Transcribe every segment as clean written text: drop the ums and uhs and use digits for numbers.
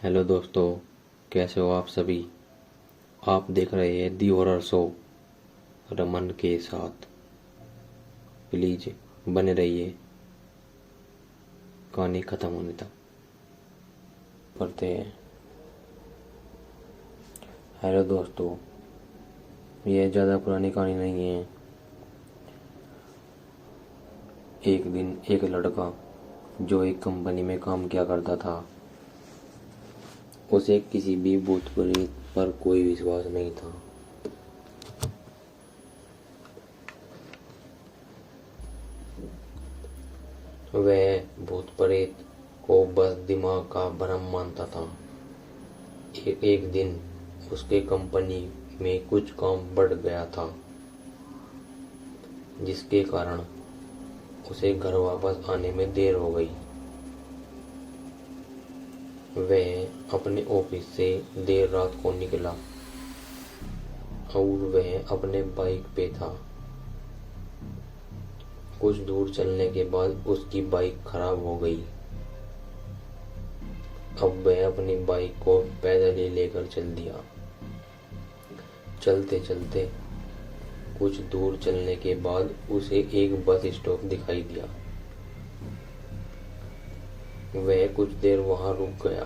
Hello दोस्तों, कैसे हो आप सभी। आप देख रहे हैं दी हॉरर शो रमन के साथ। प्लीज बने रहिए कहानी खत्म होने तक। करते हैं। हेलो दोस्तों, यह ज़्यादा पुरानी कहानी नहीं है। एक दिन एक लड़का जो एक कंपनी में काम किया करता था, उसे किसी भी भूत प्रेत पर कोई विश्वास नहीं था। वह भूत प्रेत को बस दिमाग का भ्रम मानता था। एक दिन उसके कंपनी में कुछ काम बढ़ गया था, जिसके कारण उसे घर वापस आने में देर हो गई। वह अपने ऑफिस से देर रात को निकला और वह अपने बाइक पे था। कुछ दूर चलने के बाद उसकी बाइक खराब हो गई। अब वह अपनी बाइक को पैदल ही लेकर चल दिया। चलते चलते कुछ दूर चलने के बाद उसे एक बस स्टॉप दिखाई दिया। वह कुछ देर वहां रुक गया।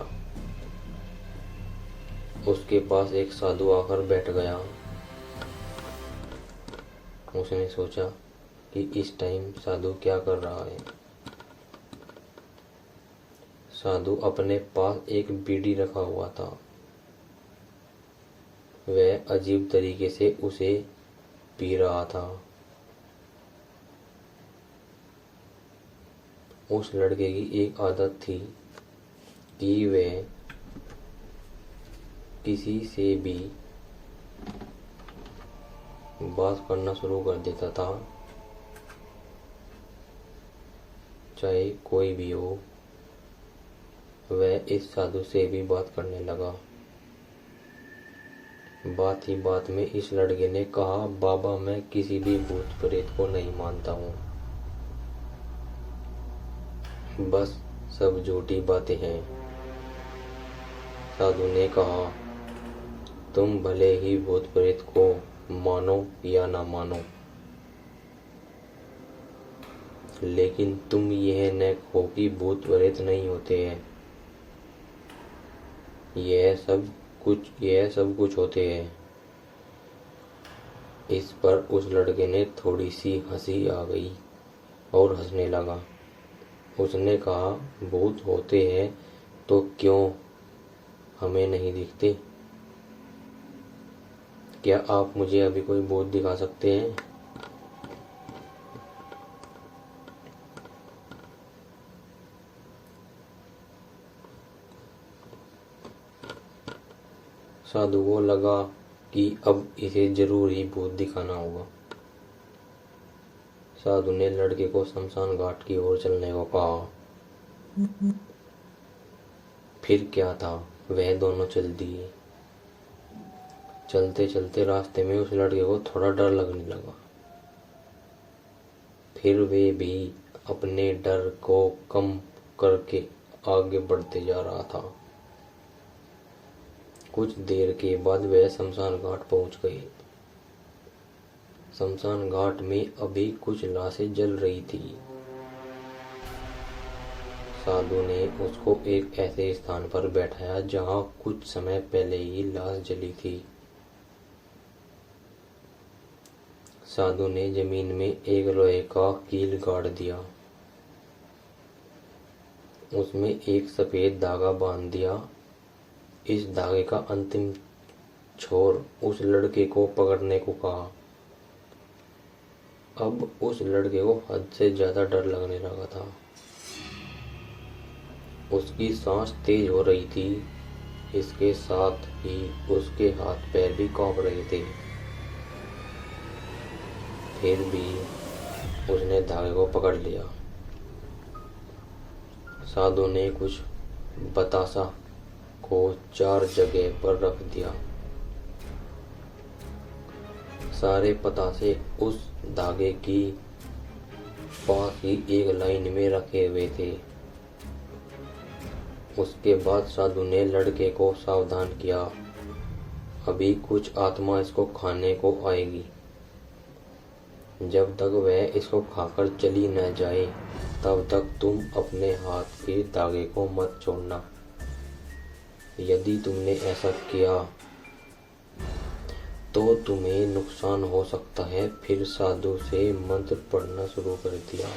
उसके पास एक साधु आकर बैठ गया। उसने सोचा कि इस टाइम साधु क्या कर रहा है। साधु अपने पास एक बीड़ी रखा हुआ था। वह अजीब तरीके से उसे पी रहा था। उस लड़के की एक आदत थी कि वह किसी से भी बात करना शुरू कर देता था, चाहे कोई भी हो। वह इस साधु से भी बात करने लगा। बात ही बात में इस लड़के ने कहा, बाबा मैं किसी भी भूत प्रेत को नहीं मानता हूँ, बस सब झूठी बातें हैं। साधु ने कहा, तुम भले ही भूत प्रेत को मानो या ना मानो, लेकिन तुम यह न कहो कि भूत प्रेत नहीं होते हैं। यह सब कुछ होते हैं। इस पर उस लड़के ने थोड़ी सी हंसी आ गई और हंसने लगा। उसने कहा, भूत होते हैं तो क्यों हमें नहीं दिखते? क्या आप मुझे अभी कोई भूत दिखा सकते हैं? साधु को लगा कि अब इसे जरूर ही भूत दिखाना होगा। साधु ने लड़के को शमशान घाट की ओर चलने को कहा। फिर क्या था, वह दोनों चल दिए। चलते चलते रास्ते में उस लड़के को थोड़ा डर लगने लगा। फिर वे भी अपने डर को कम करके आगे बढ़ते जा रहा था। कुछ देर के बाद वह शमशान घाट पहुंच गए। शमशान घाट में अभी कुछ लाशें जल रही थी। साधु ने उसको एक ऐसे स्थान पर बैठाया जहां कुछ समय पहले ही लाश जली थी। साधु ने जमीन में एक लोहे का कील गाड़ दिया। उसमें एक सफेद धागा बांध दिया। इस धागे का अंतिम छोर उस लड़के को पकड़ने को कहा। अब उस लड़के को हद से ज्यादा डर लगने लगा था। उसकी सांस तेज हो रही थी। इसके साथ ही उसके हाथ पैर भी कांप रहे थे। फिर भी उसने धागे को पकड़ लिया। साधु ने कुछ बतासा को 4 जगह पर रख दिया। सारे पतासे उस धागे की पास ही एक लाइन में रखे हुए थे। उसके बाद साधु ने लड़के को सावधान किया, अभी कुछ आत्मा इसको खाने को आएगी, जब तक वह इसको खाकर चली न जाए तब तक तुम अपने हाथ के धागे को मत छोड़ना। यदि तुमने ऐसा किया तो तुम्हें नुकसान हो सकता है। फिर साधु से मंत्र पढ़ना शुरू कर दिया।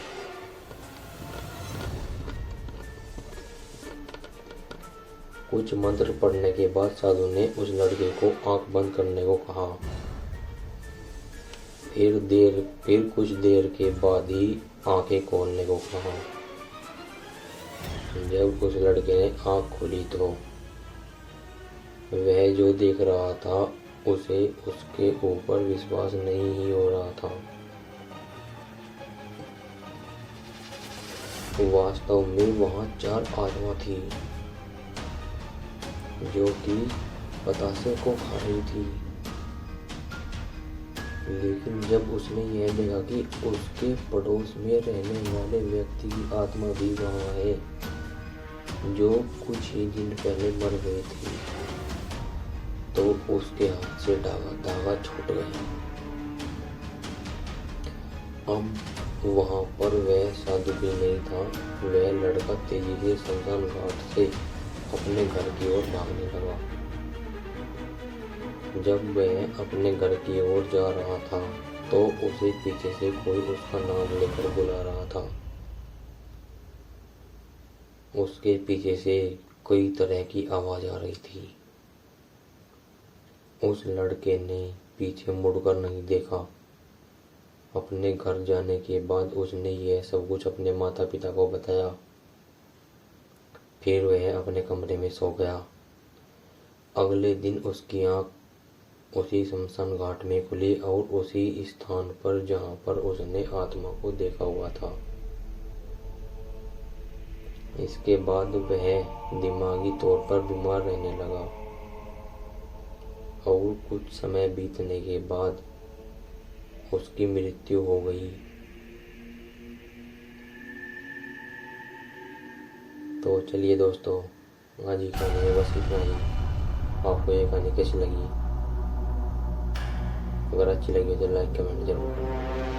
कुछ मंत्र पढ़ने के बाद साधु ने उस लड़के को आंख बंद करने को कहा। फिर कुछ देर के बाद ही आंखें खोलने को कहा। जब उस लड़के ने आंख खोली तो वह जो देख रहा था उसे उसके ऊपर विश्वास नहीं ही हो रहा था। वास्तव में वहां 4 आत्मा थी जो कि बतासे को खा रही थी। लेकिन जब उसने यह देखा कि उसके पड़ोस में रहने वाले व्यक्ति की आत्मा भी वहां है जो कुछ ही दिन पहले मर गई थी, तो उसके हाथ से धागा छूट गया। अब वहां पर वह साधु भी नहीं था। वह लड़का तेजी से शमशान घाट से अपने घर की ओर भागने लगा। जब वह अपने घर की ओर जा रहा था तो उसे पीछे से कोई उसका नाम लेकर बुला रहा था। उसके पीछे से कई तरह की आवाज आ रही थी। उस लड़के ने पीछे मुड़कर नहीं देखा। अपने घर जाने के बाद उसने यह सब कुछ अपने माता पिता को बताया। फिर वह अपने कमरे में सो गया। अगले दिन उसकी आंख उसी शमशान घाट में खुली और उसी स्थान पर जहां पर उसने आत्मा को देखा हुआ था। इसके बाद वह दिमागी तौर पर बीमार रहने लगा और कुछ समय बीतने के बाद उसकी मृत्यु हो गई। तो चलिए दोस्तों, आज की कहानी में बस इतना ही। आपको ये कहानी कैसी लगी? अगर अच्छी लगी तो लाइक कमेंट जरूर करें।